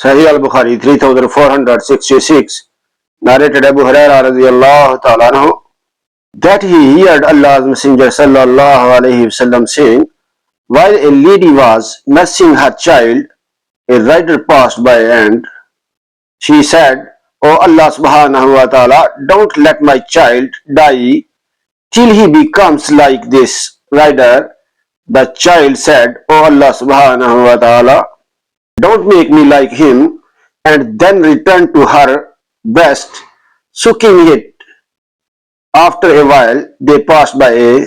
Sahih Al-Bukhari 3466, narrated Abu Hurairah radiyallahu ta'ala anhu, that he heard Allah's Messenger sallallaho alaihi saying, while a lady was nursing her child, a rider passed by and she said, O Allah subhanahu wa ta'ala, don't let my child die till he becomes like this rider. The child said, O Allah subhanahu wa ta'ala, don't make me like him, and then returned to her breast, sucking it. After a while, they passed by a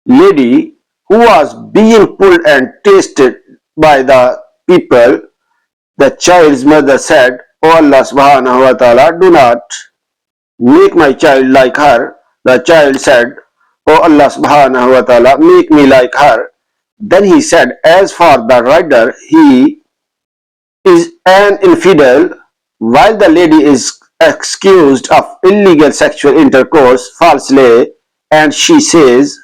lady who was being pulled and tasted by the people. The child's mother said, O Allah subhanahu wa ta'ala, do not make my child like her. The child said, O Allah subhanahu wa ta'ala, make me like her. Then he said, as for the rider, he is an infidel, while the lady is accused of illegal sexual intercourse falsely, and she says,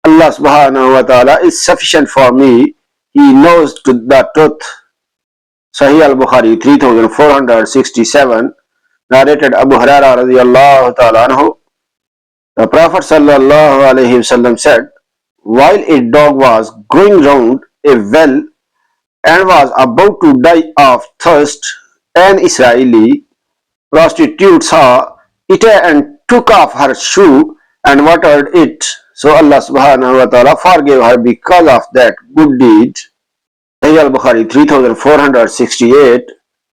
Allah subhanahu wa ta'ala is sufficient for me, he knows the truth. Sahih Al-Bukhari 3467, narrated Abu Hurairah radiyallahu ta'ala anhu, the Prophet sallallaho alaihi said, while a dog was going round a well and was about to die of thirst, an Israeli prostitute saw it and took off her shoe and watered it. So Allah subhanahu wa ta'ala forgave her because of that good deed. Sahih Al-Bukhari 3468,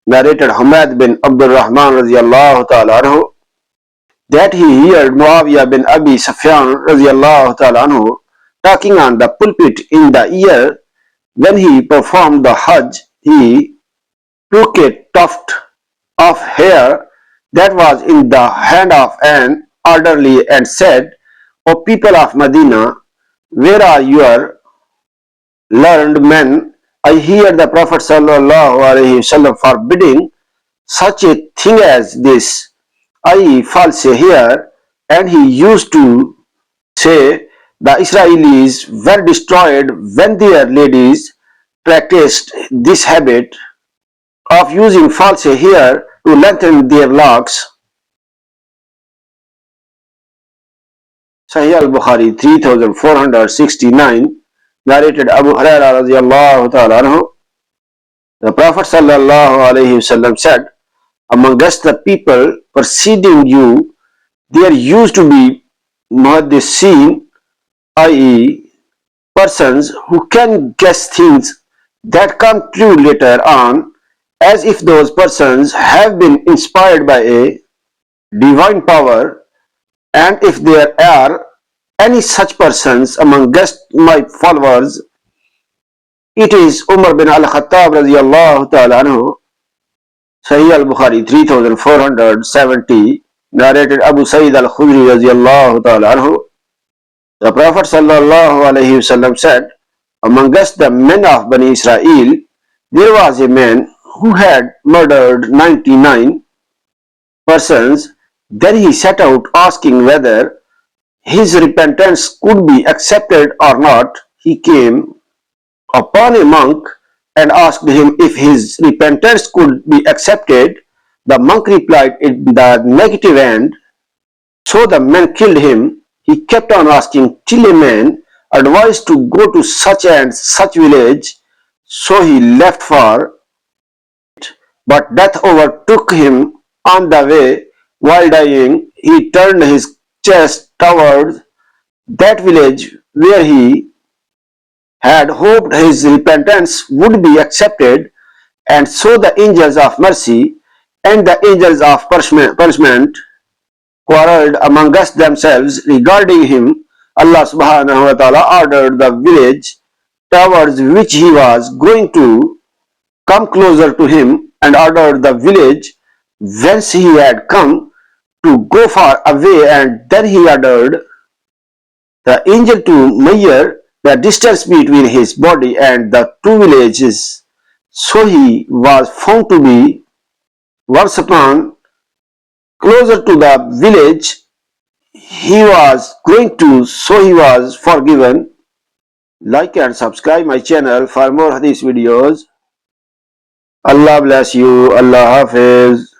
narrated Hamad bin Abdul Rahman radiyallahu ta'ala anhu, that he heard Muawiyah bin Abi Sufyan radiyallahu ta'ala anhu talking on the pulpit in the year when he performed the Hajj. He took a tuft of hair that was in the hand of an orderly and said, O people of Medina, where are your learned men? I hear the Prophet sallallahu alaihi wasallam forbidding such a thing as this, i.e. false hair, and he used to say the Israelis were destroyed when their ladies practiced this habit of using false hair to lengthen their locks. Sahih Al-Bukhari 3469, narrated Abu Hurairah radiyallahu ta'ala anhu, the Prophet sallallahu alaihi wasallam said, amongst the people preceding you, there used to be muhaddithin, i.e. persons who can guess things that come true later on, as if those persons have been inspired by a divine power. And if there are any such persons amongst my followers, it is Umar bin al-Khattab radiyallahu ta'ala anhu. Sahih Al-Bukhari 3470, narrated Abu Sa'id al-Khudri radiyallahu ta'ala anhu, the Prophet sallallahu alaihi wasallam said, amongst the men of Bani Israel, there was a man who had murdered 99 persons. Then he set out asking whether his repentance could be accepted or not. He came upon a monk and asked him if his repentance could be accepted. The monk replied in the negative end. So the man killed him. He kept on asking till a man advised to go to such and such village. So he left for it, but death overtook him on the way. While dying, he turned his chest towards that village where he had hoped his repentance would be accepted, and so the angels of mercy and the angels of punishment quarreled amongst themselves regarding him. Allah subhanahu wa ta'ala ordered the village towards which he was going to come closer to him, and ordered the village whence he had come to go far away, and then he ordered the angel to measure the distance between his body and the two villages. So he was found to be once upon closer to the village he was going to, so he was forgiven. Like and subscribe my channel for more hadith videos. Allah bless you. Allah Hafiz.